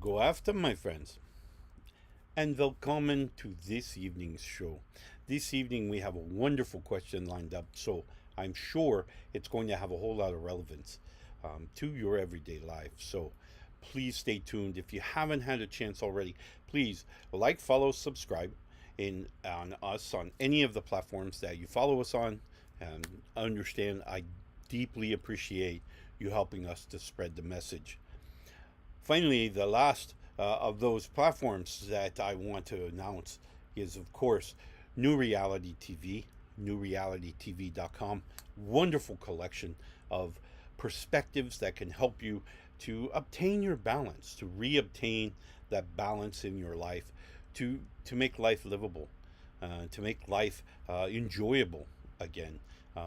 Go after, my friends, and welcome to this evening's show. This evening we have a wonderful question lined up, so I'm sure it's going to have a whole lot of relevance to your everyday life. So please stay tuned. If you haven't had a chance already, please like, follow, subscribe on us on any of the platforms that you follow us on. And understand, I deeply appreciate you helping us to spread the message. Finally, the last of those platforms that I want to announce is, of course, New Reality TV, newrealitytv.com. Wonderful collection of perspectives that can help you to obtain your balance, to reobtain that balance in your life, to make life livable, to make life enjoyable again,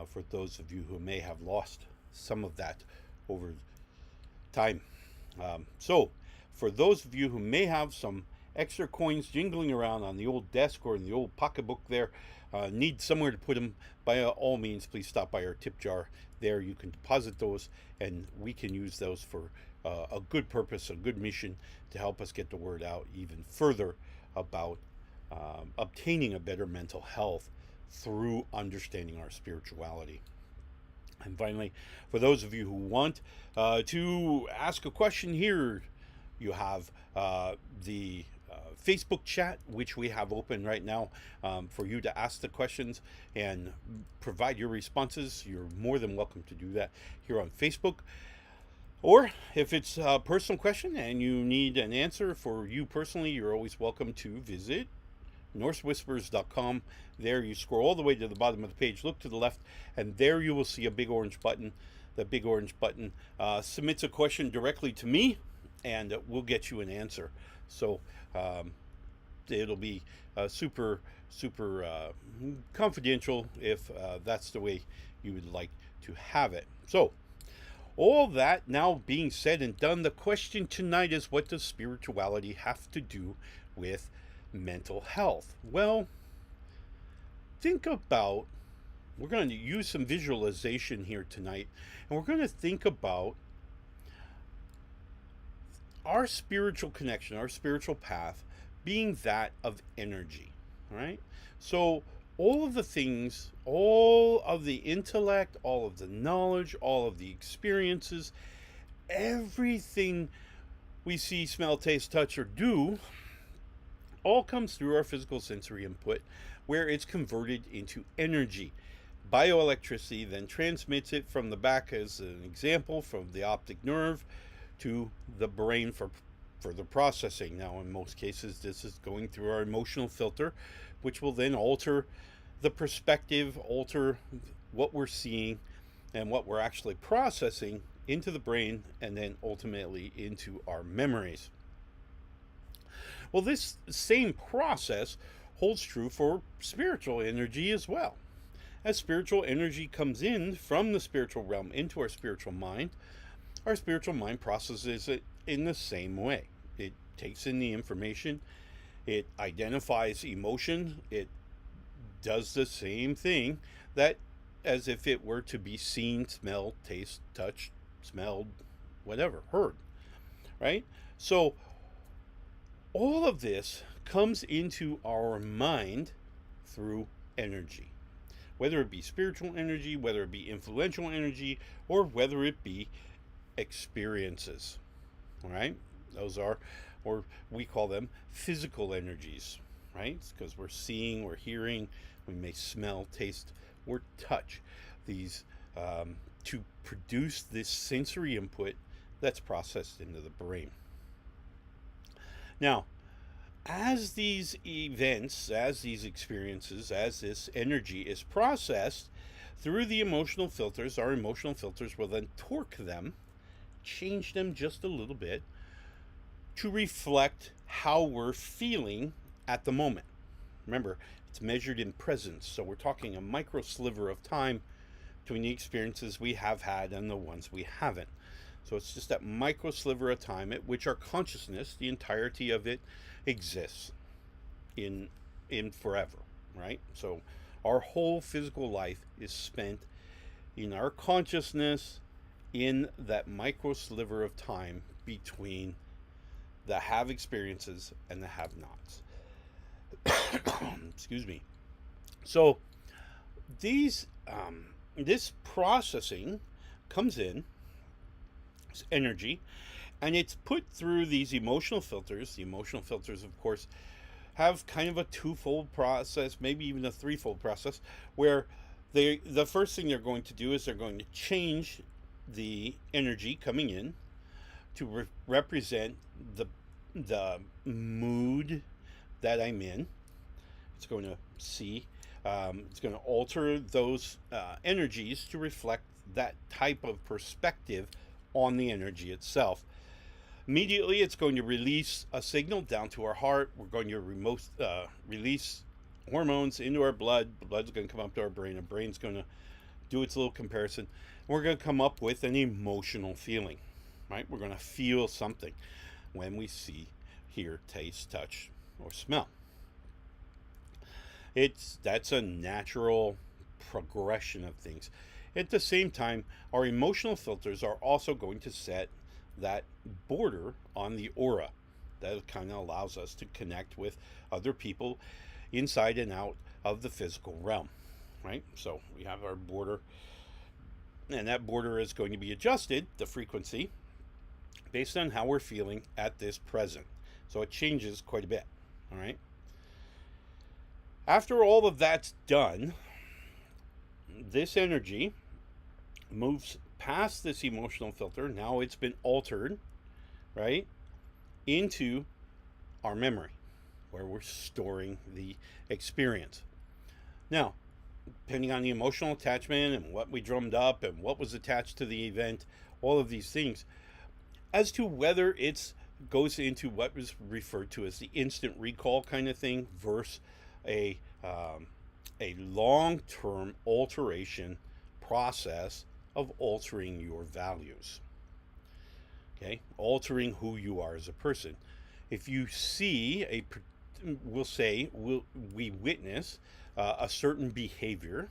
for those of you who may have lost some of that over time. So, for those of you who may have some extra coins jingling around on the old desk or in the old pocketbook there, need somewhere to put them, by all means, please stop by our tip jar. There you can deposit those, and we can use those for a good purpose, a good mission to help us get the word out even further about obtaining a better mental health through understanding our spirituality. And finally, for those of you who want to ask a question here, you have the Facebook chat, which we have open right now for you to ask the questions and provide your responses. You're more than welcome to do that here on Facebook. Or if it's a personal question and you need an answer for you personally, you're always welcome to visit NorseWhispers.com. There you scroll all the way to the bottom of the page, look to the left, and there you will see a big orange button. The big orange button submits a question directly to me, and we'll get you an answer. So it'll be super confidential if that's the way you would like to have it. So all that now being said and done, the question tonight is, what does spirituality have to do with mental health? Well, think about, we're going to use some visualization here tonight, and we're going to think about our spiritual connection, our spiritual path being that of energy, right? So all of the things, all of the intellect, all of the knowledge, all of the experiences, everything we see, smell, taste, touch, or do all comes through our physical sensory input, where it's converted into energy. Bioelectricity then transmits it from the back, as an example, from the optic nerve to the brain for further processing. Now, in most cases, this is going through our emotional filter, which will then alter the perspective, alter what we're seeing and what we're actually processing into the brain, and then ultimately into our memories. Well, this same process holds true for spiritual energy as well. As spiritual energy comes in from the spiritual realm into our spiritual mind processes it in the same way. It takes in the information, it identifies emotion, it does the same thing that as if it were to be seen, smelled, tasted, touched, smelled, whatever, heard, right? So all of this comes into our mind through energy, whether it be spiritual energy, whether it be influential energy, or whether it be experiences. All right, those are, or we call them physical energies, right? Because we're seeing, we're hearing, we may smell, taste, or touch these to produce this sensory input that's processed into the brain. Now, As these events, as these experiences, as this energy is processed through the emotional filters, our emotional filters will then torque them, change them just a little bit to reflect how we're feeling at the moment. Remember, it's measured in presence, so we're talking a micro sliver of time between the experiences we have had and the ones we haven't. So it's just that micro sliver of time at which our consciousness, the entirety of it, exists in forever, right? So our whole physical life is spent in our consciousness in that micro sliver of time between the have experiences and the have nots. Excuse me. So these this processing comes in, this energy, and it's put through these emotional filters. The emotional filters, of course, have kind of a twofold process, maybe even a threefold process, where the first thing they're going to do is they're going to change the energy coming in to represent the mood that I'm in. It's going to it's going to alter those energies to reflect that type of perspective on the energy itself. Immediately, it's going to release a signal down to our heart. We're going to release hormones into our blood. The blood's going to come up to our brain. Our brain's going to do its little comparison. We're going to come up with an emotional feeling, right? We're going to feel something when we see, hear, taste, touch, or smell. That's a natural progression of things. At the same time, our emotional filters are also going to set that border on the aura that kind of allows us to connect with other people inside and out of the physical realm, right? So we have our border, and that border is going to be adjusted, the frequency, based on how we're feeling at this present. So it changes quite a bit, all right? After all of that's done, this energy moves past this emotional filter. Now it's been altered, right, into our memory, where we're storing the experience. Now, depending on the emotional attachment and what we drummed up and what was attached to the event, all of these things, as to whether it's goes into what was referred to as the instant recall kind of thing versus a long-term alteration process of altering your values. Okay, altering who you are as a person. If you see we witness a certain behavior,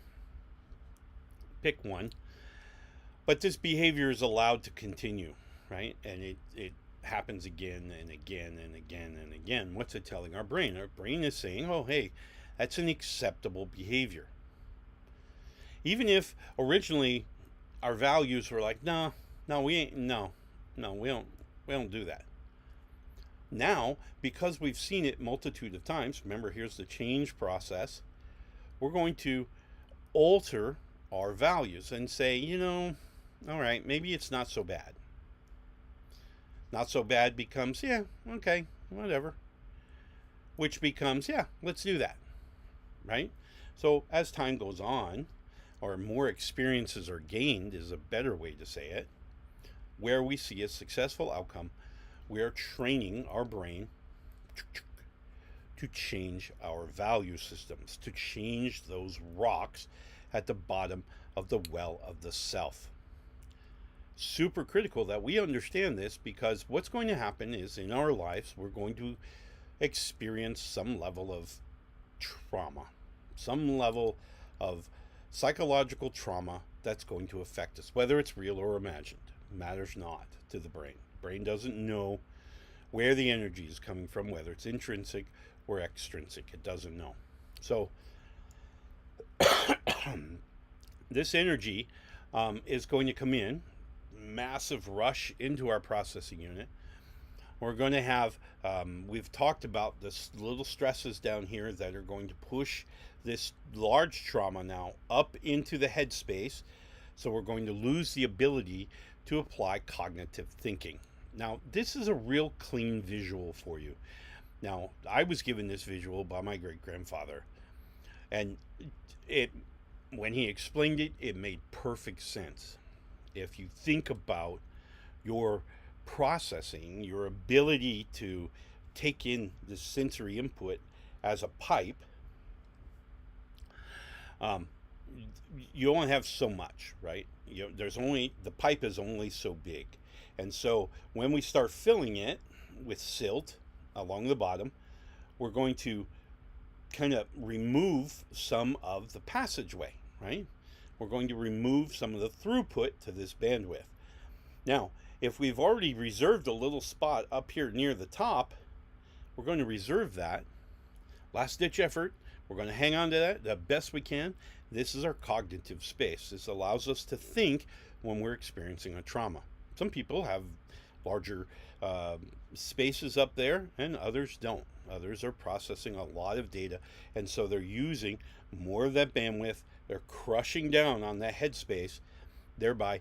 pick one, but this behavior is allowed to continue, right? And it happens again and again and again and again. What's it telling our brain? Our brain is saying, oh, hey, that's an acceptable behavior. Even if originally our values were like, no, we don't do that. Now, because we've seen it multitude of times, remember, here's the change process, we're going to alter our values and say, all right, maybe it's not so bad. Not so bad becomes, yeah, okay, whatever. Which becomes, yeah, let's do that, right? So as time goes on, or more experiences are gained is a better way to say it, where we see a successful outcome, we are training our brain to change our value systems, to change those rocks at the bottom of the well of the self. Super critical that we understand this, because what's going to happen is in our lives we're going to experience some level of trauma, some level of psychological trauma that's going to affect us, whether it's real or imagined. Matters not to the brain. Brain doesn't know where the energy is coming from, whether it's intrinsic or extrinsic. It doesn't know. So this energy is going to come in, massive rush into our processing unit. We're going to have, we've talked about this little stresses down here that are going to push this large trauma now up into the headspace. So we're going to lose the ability to apply cognitive thinking. Now, this is a real clean visual for you. Now, I was given this visual by my great grandfather, and it when he explained it, it made perfect sense. If you think about your processing, your ability to take in the sensory input as a pipe, um, you only have so much, right? There's only the pipe is only so big, and so when we start filling it with silt along the bottom, we're going to kind of remove some of the passageway, right? We're going to remove some of the throughput to this bandwidth. Now, if we've already reserved a little spot up here near the top, we're going to reserve that. Last ditch effort. We're going to hang on to that the best we can. This is our cognitive space. This allows us to think when we're experiencing a trauma. Some people have larger spaces up there, and others don't. Others are processing a lot of data, and so they're using more of that bandwidth. They're crushing down on that headspace, thereby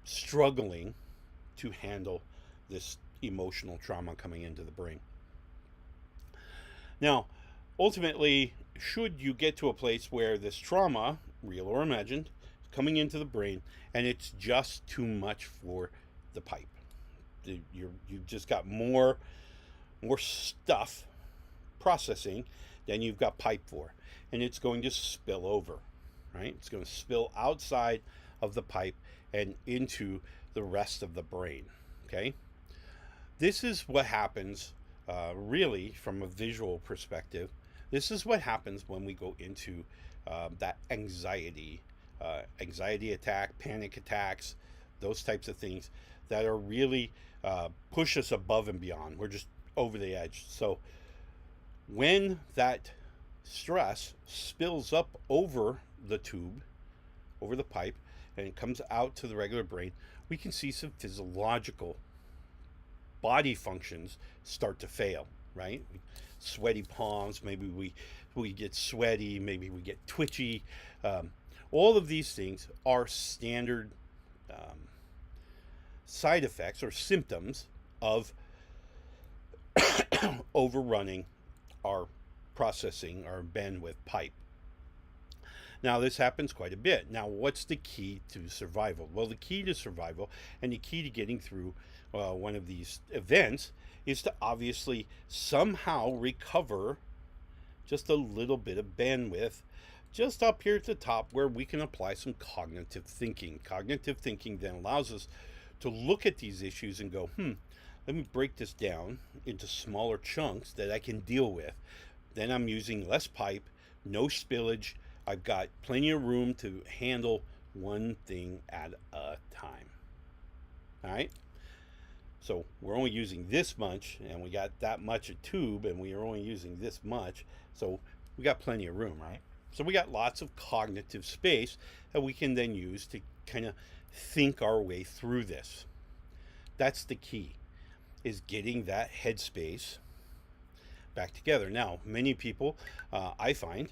struggling to handle this emotional trauma coming into the brain. Now, ultimately, should you get to a place where this trauma, real or imagined, is coming into the brain and it's just too much for the pipe, you've just got more stuff processing than you've got pipe for, and it's going to spill over, right? It's going to spill outside of the pipe and into the rest of the brain. Okay, this is what happens really from a visual perspective. This is what happens when we go into that anxiety attack, panic attacks, those types of things that are really push us above and beyond. We're just over the edge. So when that stress spills up over the tube, over the pipe, and it comes out to the regular brain, we can see some physiological body functions start to fail, right? Sweaty palms, maybe we get sweaty, maybe we get twitchy. All of these things are standard side effects or symptoms of overrunning our processing, our bandwidth pipe. Now, this happens quite a bit. Now, what's the key to survival? Well, the key to survival and the key to getting through one of these events is to obviously somehow recover just a little bit of bandwidth just up here at the top, where we can apply some cognitive thinking. Cognitive thinking then allows us to look at these issues and go, let me break this down into smaller chunks that I can deal with. Then I'm using less pipe, no spillage. I've got plenty of room to handle one thing at a time. All right? So we're only using this much, and we got that much a tube, and we are only using this much. So we got plenty of room, right? So we got lots of cognitive space that we can then use to kind of think our way through this. That's the key, is getting that headspace back together. Now, many people, I find,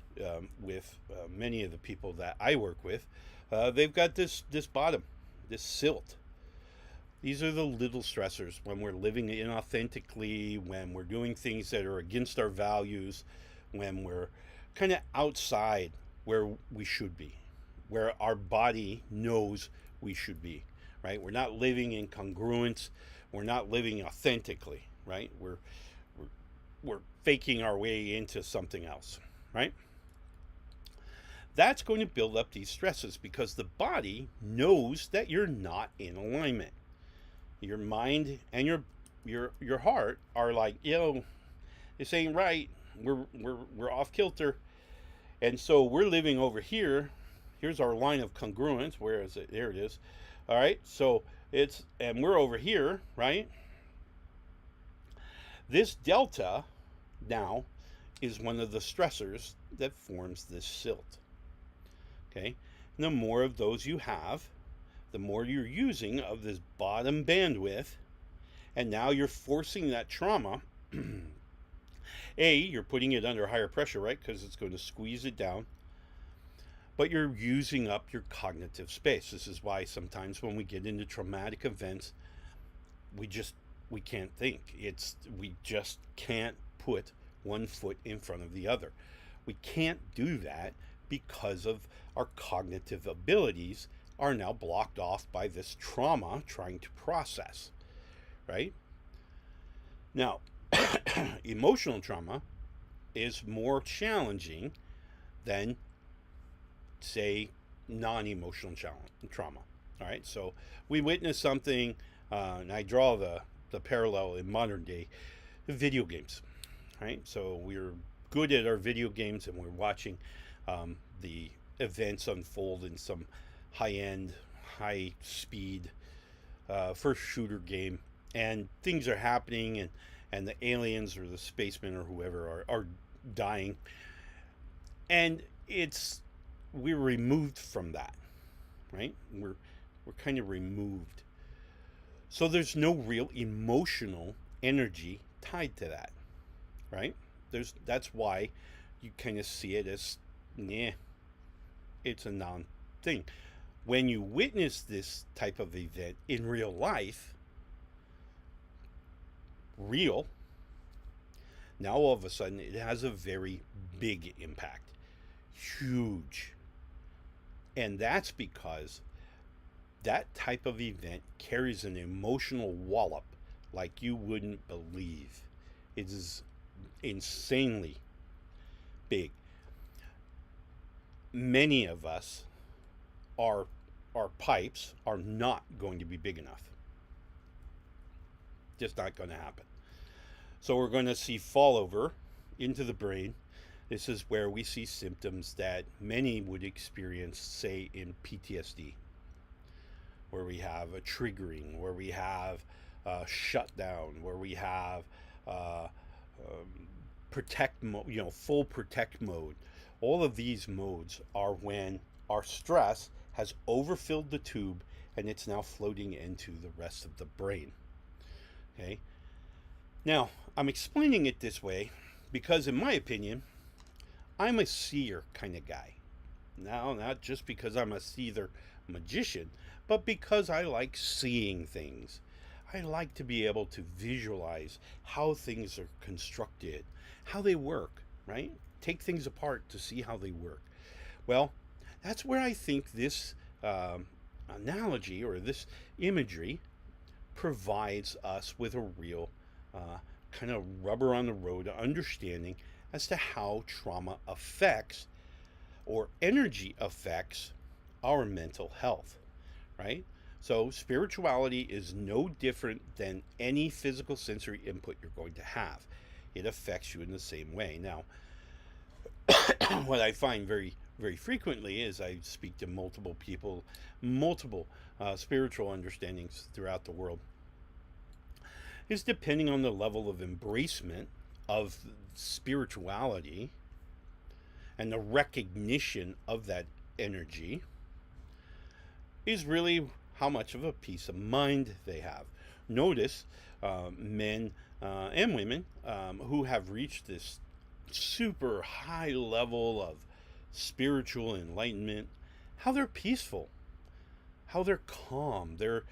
with many of the people that I work with, they've got this bottom, this silt. These are the little stressors when we're living inauthentically, when we're doing things that are against our values, when we're kind of outside where we should be, where our body knows we should be, right? We're not living in congruence. We're not living authentically, right? We're faking our way into something else, right? That's going to build up these stresses because the body knows that you're not in alignment. Your mind and your heart are like, this ain't right. We're off kilter. And so we're living over here. Here's our line of congruence. Where is it? There it is. All right. So and we're over here, right? This delta now is one of the stressors that forms this silt. Okay. And the more of those you have, the more you're using of this bottom bandwidth, and now you're forcing that trauma. You're putting it under higher pressure, right? Because it's going to squeeze it down. But you're using up your cognitive space. This is why sometimes when we get into traumatic events, we we can't think. We just can't put one foot in front of the other. We can't do that because of our cognitive abilities are now blocked off by this trauma trying to process, right? Now, emotional trauma is more challenging than, say, non-emotional trauma. All right, so we witness something, and I draw the parallel in modern day video games. Right, so we're good at our video games, and we're watching the events unfold in some high-end, high-speed first shooter game, and things are happening, and the aliens or the spacemen or whoever are dying, and we're removed from that, right? We're kind of removed, so there's no real emotional energy tied to that, right? That's why you kind of see it as, yeah, it's a non thing. When you witness this type of event in real life, real, now all of a sudden it has a very big impact, huge. And that's because that type of event carries an emotional wallop like you wouldn't believe. It is insanely big. Many of us, our pipes are not going to be big enough. Just not going to happen. So we're going to see fallover into the brain. This is where we see symptoms that many would experience, say, in PTSD, where we have a triggering, where we have a shutdown, where we have full protect mode. All of these modes are when our stress has overfilled the tube and it's now floating into the rest of the brain. Okay. Now, I'm explaining it this way because, in my opinion, I'm a seer kind of guy. Now, not just because I'm a seer magician, but because I like seeing things. I like to be able to visualize how things are constructed, how they work, right? Take things apart to see how they work. Well, that's where I think this analogy or this imagery provides us with a real kind of rubber on the road understanding as to how trauma affects or energy affects our mental health, right? So spirituality is no different than any physical sensory input you're going to have. It affects you in the same way. Now, what I find very, very frequently is I speak to multiple people, multiple spiritual understandings throughout the world, is depending on the level of embracement of spirituality and the recognition of that energy is really how much of a peace of mind they have. Notice men and women who have reached this super high level of spiritual enlightenment, how they're peaceful, how they're calm, they're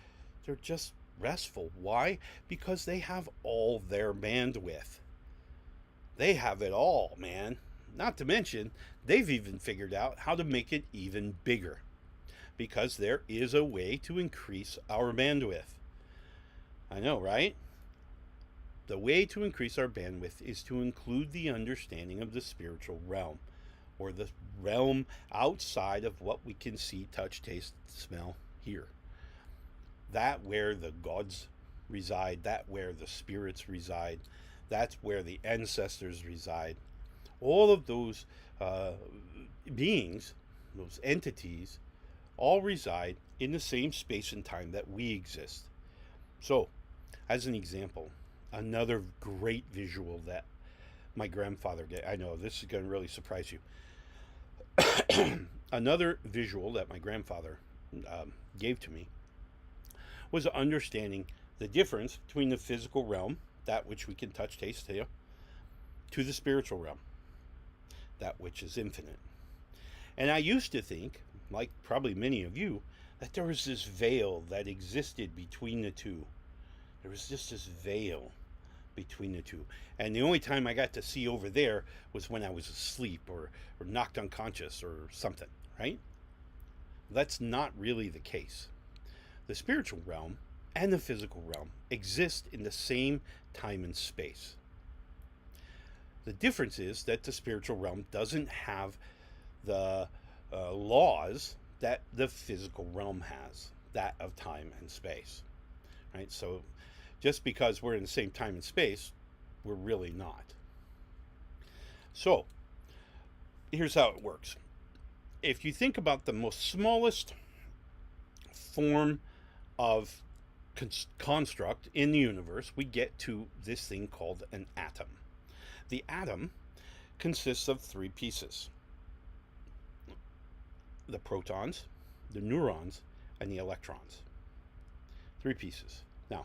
just restful. Why? Because they have all their bandwidth. They have it all, man. Not to mention, they've even figured out how to make it even bigger, because there is a way to increase our bandwidth. I know, right? The way to increase our bandwidth is to include the understanding of the spiritual realm, or the realm outside of what we can see, touch, taste, smell, hear. That where the gods reside, that where the spirits reside, that's where the ancestors reside. All of those beings, those entities, all reside in the same space and time that we exist. So, as an example, another great visual that my grandfather gave. I know this is going to really surprise you. Another visual that my grandfather gave to me was understanding the difference between the physical realm, that which we can touch, taste, feel, to the spiritual realm, that which is infinite. And I used to think, like probably many of you, that there was this veil that existed between the two, There was just this veil between the two. And the only time I got to see over there was when I was asleep or knocked unconscious or something, right? That's not really the case. The spiritual realm and the physical realm exist in the same time and space. The difference is that the spiritual realm doesn't have the laws that the physical realm has, that of time and space, right? So just because we're in the same time and space, we're really not. So here's how it works. If you think about the most smallest form of construct in the universe, we get to this thing called an atom. The atom consists of three pieces: the protons, the neurons, and the electrons. Three pieces. Now,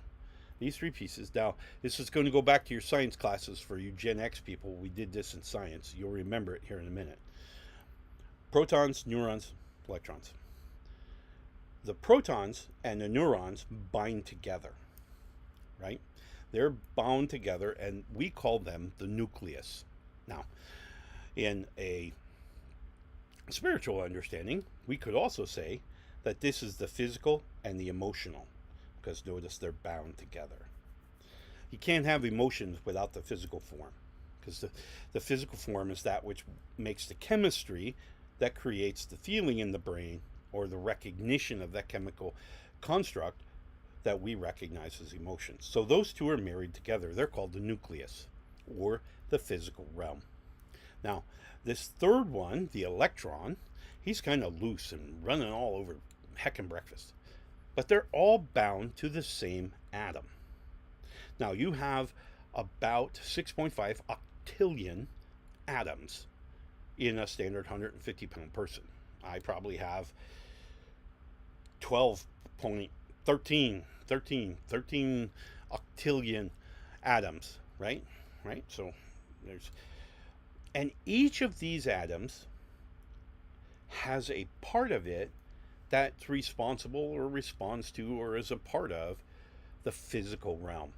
these three pieces, now, this is going to go back to your science classes for you Gen X people. We did this in science. You'll remember it here in a minute. Protons, neurons, electrons. The protons and the neurons bind together, right? They're bound together, and we call them the nucleus. Now, in a spiritual understanding, we could also say that this is the physical and the emotional, because notice they're bound together. You can't have emotions without the physical form, because the physical form is that which makes the chemistry that creates the feeling in the brain, or the recognition of that chemical construct that we recognize as emotions. So those two are married together. They're called the nucleus, or the physical realm. Now, this third one, the electron, he's kind of loose and running all over heckin' breakfast. But they're all bound to the same atom. Now, you have about 6.5 octillion atoms in a standard 150-pound person. I probably have 13 octillion atoms, right? So there's, and each of these atoms has a part of it that's responsible or responds to or is a part of the physical realm.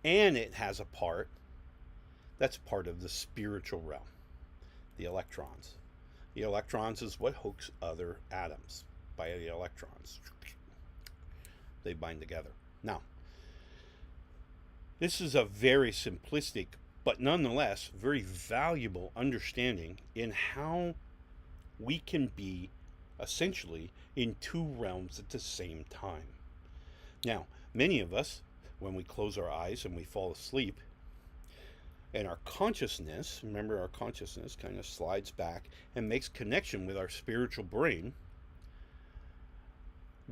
And it has a part that's part of the spiritual realm, the electrons. The electrons is what hooks other atoms. By the electrons, they bind together. Now, this is a very simplistic, but nonetheless very valuable understanding in how we can be essentially in two realms at the same time. Now, many of us, when we close our eyes and we fall asleep, and our consciousness, remember our consciousness kind of slides back and makes connection with our spiritual brain.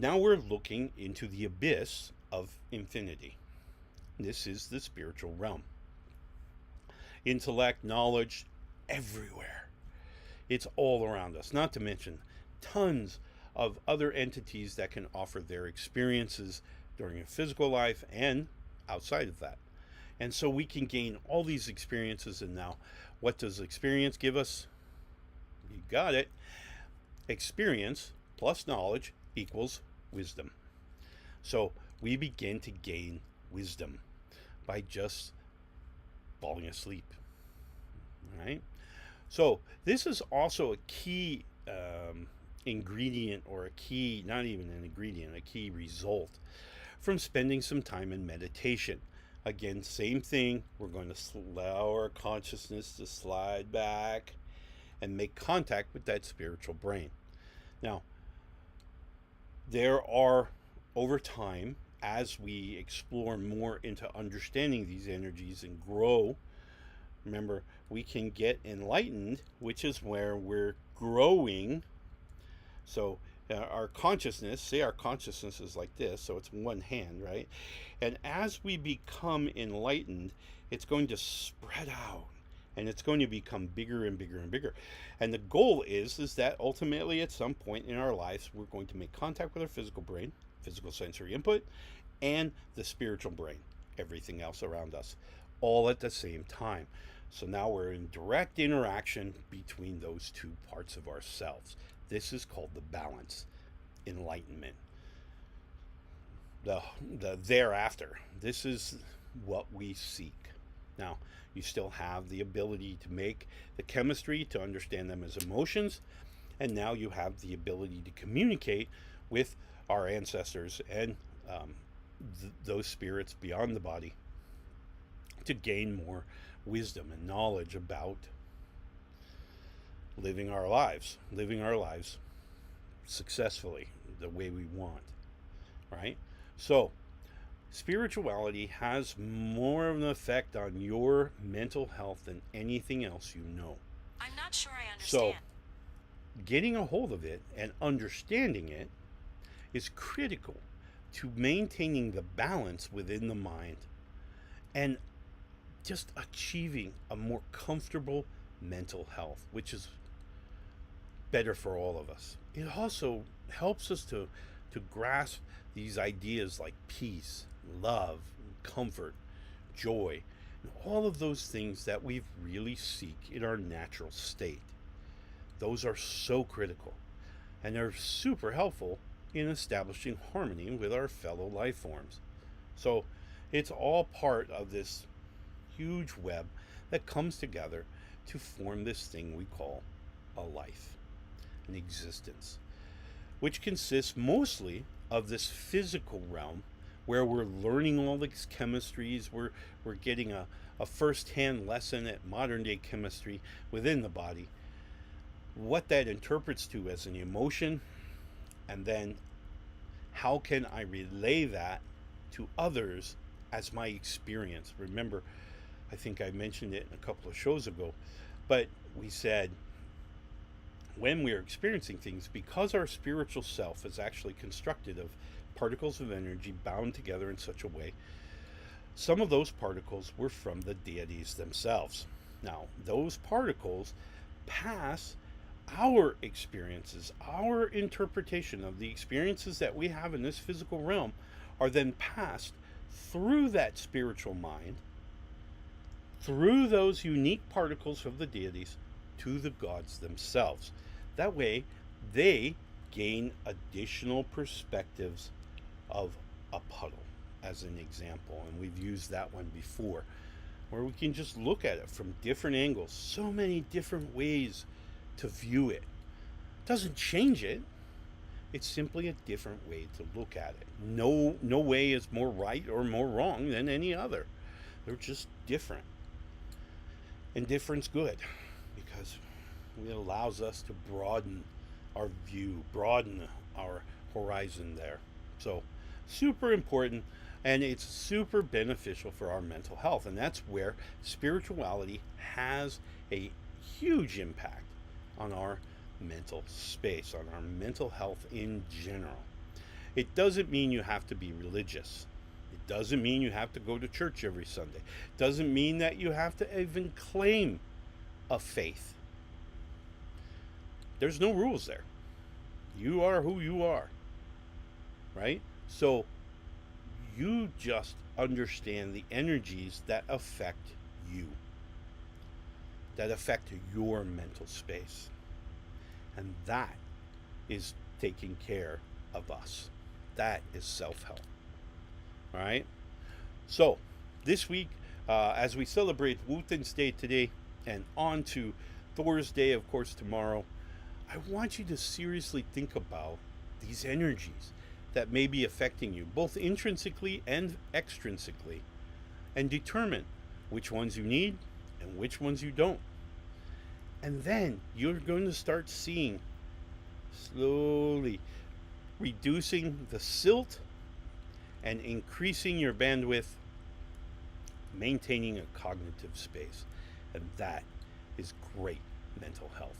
Now we're looking into the abyss of infinity. This is the spiritual realm. Intellect, knowledge, everywhere. It's all around us, not to mention tons of other entities that can offer their experiences during a physical life and outside of that. And so we can gain all these experiences, and now what does experience give us? You got it. Experience plus knowledge equals wisdom. So we begin to gain wisdom by just falling asleep. All right? So this is also a key ingredient, or a key, not even an ingredient, a key result from spending some time in meditation. Again, same thing. We're going to allow our consciousness to slide back and make contact with that spiritual brain. Now, there are, over time, as we explore more into understanding these energies and grow, remember, we can get enlightened, which is where we're growing. So our consciousness, say our consciousness is like this, so it's one hand, right? And as we become enlightened, it's going to spread out, and it's going to become bigger and bigger and bigger. And the goal is that ultimately at some point in our lives, we're going to make contact with our physical brain, physical sensory input, and the spiritual brain, everything else around us, all at the same time. So now we're in direct interaction between those two parts of ourselves. This is called the balance, enlightenment. the thereafter. This is what we seek. Now, you still have the ability to make the chemistry, to understand them as emotions, and now you have the ability to communicate with our ancestors and those spirits beyond the body to gain more wisdom and knowledge about living our lives successfully the way we want, right? So, spirituality has more of an effect on your mental health than anything else you know. I'm not sure I So, understand. getting a hold of it and understanding it is critical to maintaining the balance within the mind and just achieving a more comfortable mental health, which is better for all of us. It also helps us to grasp these ideas like peace, love, comfort, joy, and all of those things that we really seek in our natural state. Those are so critical, and they're super helpful in establishing harmony with our fellow life forms. So it's all part of this huge web that comes together to form this thing we call a life, an existence, which consists mostly of this physical realm where we're learning all these chemistries, we're getting a first-hand lesson at modern day chemistry within the body, what that interprets to as an emotion, and then how can I relay that to others as my experience. Remember, I think I mentioned it a couple of shows ago, but we said when we're experiencing things, because our spiritual self is actually constructed of particles of energy bound together in such a way, some of those particles were from the deities themselves. Now, those particles pass our experiences, our interpretation of the experiences that we have in this physical realm, are then passed through that spiritual mind, through those unique particles of the deities, to the gods themselves. That way, they gain additional perspectives of a puddle, as an example. And we've used that one before, where we can just look at it from different angles, so many different ways to view it. Doesn't change it. It's simply a different way to look at it. No way is more right or more wrong than any other. They're just different. And different's good because it allows us to broaden our view, broaden our horizon there. So, super important, and it's super beneficial for our mental health. And that's where spirituality has a huge impact on our mental space, on our mental health in general. It doesn't mean you have to be religious. It doesn't mean you have to go to church every Sunday. It doesn't mean that you have to even claim a faith. There's no rules there. You are who you are, right? So you just understand the energies that affect you, that affect your mental space. And that is taking care of us. That is self-help. All right? So, this week, as we celebrate Wotan's Day today and on to Thor's Day, of course, tomorrow, I want you to seriously think about these energies that may be affecting you, both intrinsically and extrinsically, and determine which ones you need and which ones you don't. And then you're going to start seeing slowly reducing the silt and increasing your bandwidth, maintaining a cognitive space. And that is great mental health.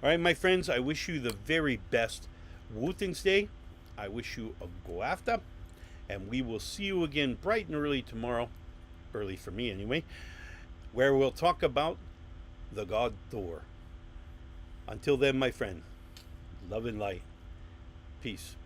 All right, my friends, I wish you the very best Wotan's Day. I wish you a goafta, and we will see you again bright and early tomorrow, early for me anyway, where we'll talk about the god Thor. Until then, my friend, love and light. Peace.